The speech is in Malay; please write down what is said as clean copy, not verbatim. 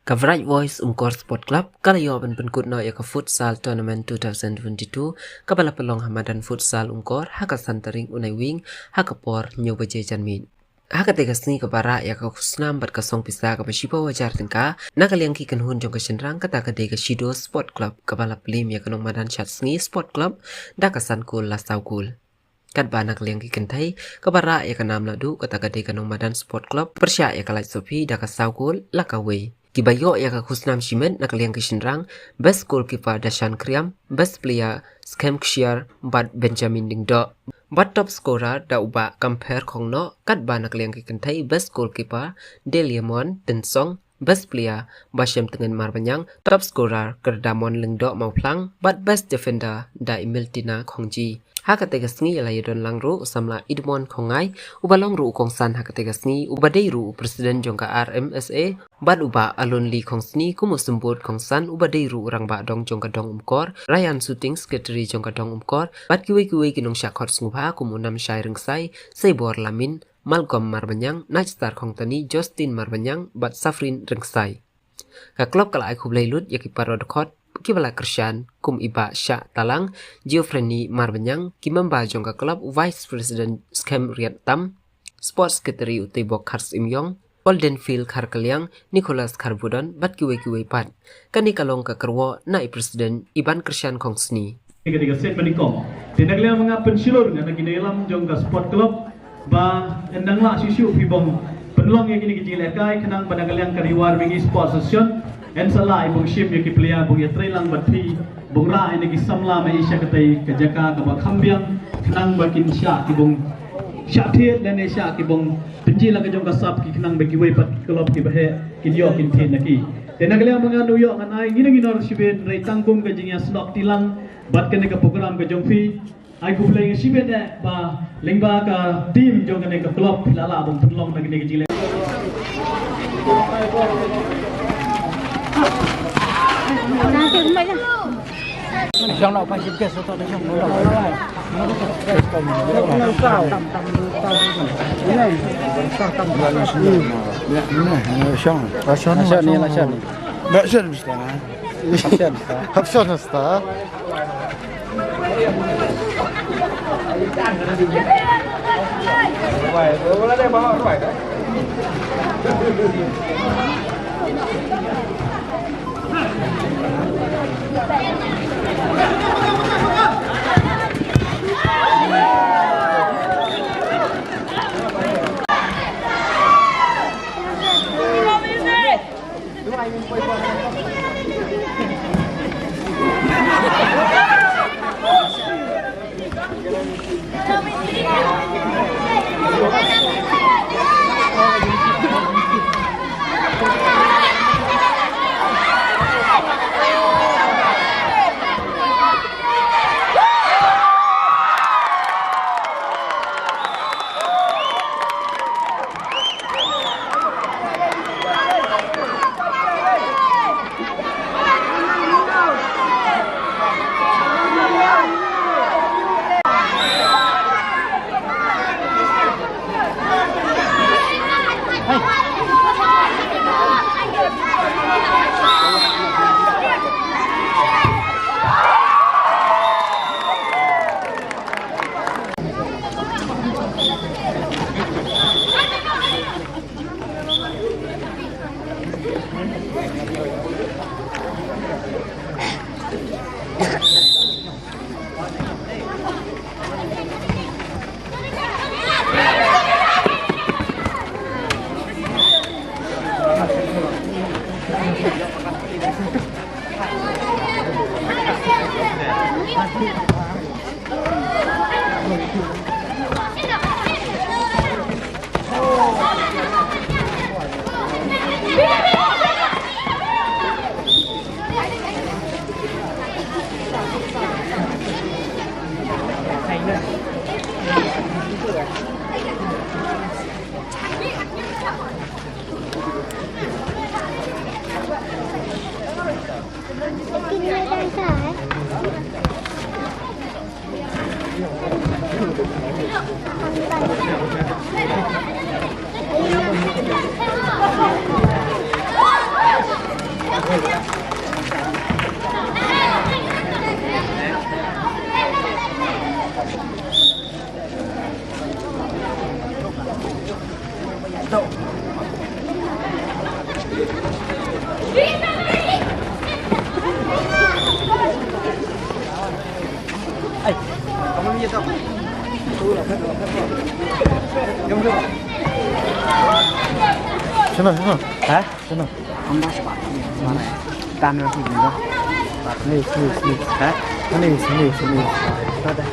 Coverage Voice Umkor Sport Club kalayo ben kut no ya futsal tournament 2022 kabala pelong Hamadan futsal Umkor haka santaring unai wing haka por nyobaje janmin haka tegasni kabara ya ka kusnam bat kasong pisa ka bashipa wajar tengka nakaliang ki kanhun jong kasenrang kata ka dega Shido Sport Club kabala plim ya kanong madan chatsngi Sport Club dakasan kul lasau kul kat banak liang ki kentai kabara ya kanam ladu kata ka dega kanong madan Sport Club persya ya kalai sopi dakasau kul lakawe Kibayo ya ka kusnam shimen nakaliang kisinrang best goalkeeper Dashan Kriam best player Skem Kshiar bat Benjamin Dingdo bat top scorer da uba compare khong no kat ba nakaliang kikentai best goalkeeper Deliamon Tensong best player Bashem Tengen Marbanyang top scorer Kerdamon Lengdo Mauplang bat best defender da Imiltina Khongji Hakategasni ala yodon langro samla idmon khongai ubalong ru kongsan hakategasni ubadei ru presiden jongka RMSA bad uba alonli khongsni kumusembut khongsan ubadei ru rangba dong jongka dong umkor Ryan shooting secretary jongka dong umkor bad kiwe kinong syakhot sngubha kumunam syai rengsai seibor lamin Malcolm Marbanyang Nightstar khongtani Justin Marbanyang bad Safrin rengsai ka klub kalai khublai lut yaki parodkhot Kibala Krishan kum iba Sya Talang Geoffrey Marbanyang kimamba jongka club Vice President Skem Riat Tam Sports Secretary Utebok Khars Imyong Goldenfield Kharkaliang Nicholas Kharbudon bat kiwe pat kani kalong ka kerwo nai President Iban Krishan Kongsni ketika set menikong tinaglia mga pensilur nga nagidalam jongka sport club ba endangla sisu pibong penlong yang kini kecilai kenang panagaliang kariwar wingi sports association en salah ibung shim yaki player bung yatri lang batpi bung ra ini ki samla mai isya katai kajaka ka bakhambiang kenang bakin sya ki bung sya thiet dan sya ki bung penji lang ka jong kasap ki kenang bagi wei pat club ki bahe ki yo kin the naki tenaglia mga new york anai nginor shibet rai tangkum ka jingya snok tilang bat kene ka program ka jong fi ai ku play shibet ba lengba ka team jong kene ka club lala bung penlong nagi negi jile Xong nào phải chụp kia số tôi đã xong rồi. tau. Ay, kamu ni tau. Tu lah, jom jom. Sana. Ha? Sana. Anda sebab mana? Tanah sini dah. Ni. Ha? Sini. Ada.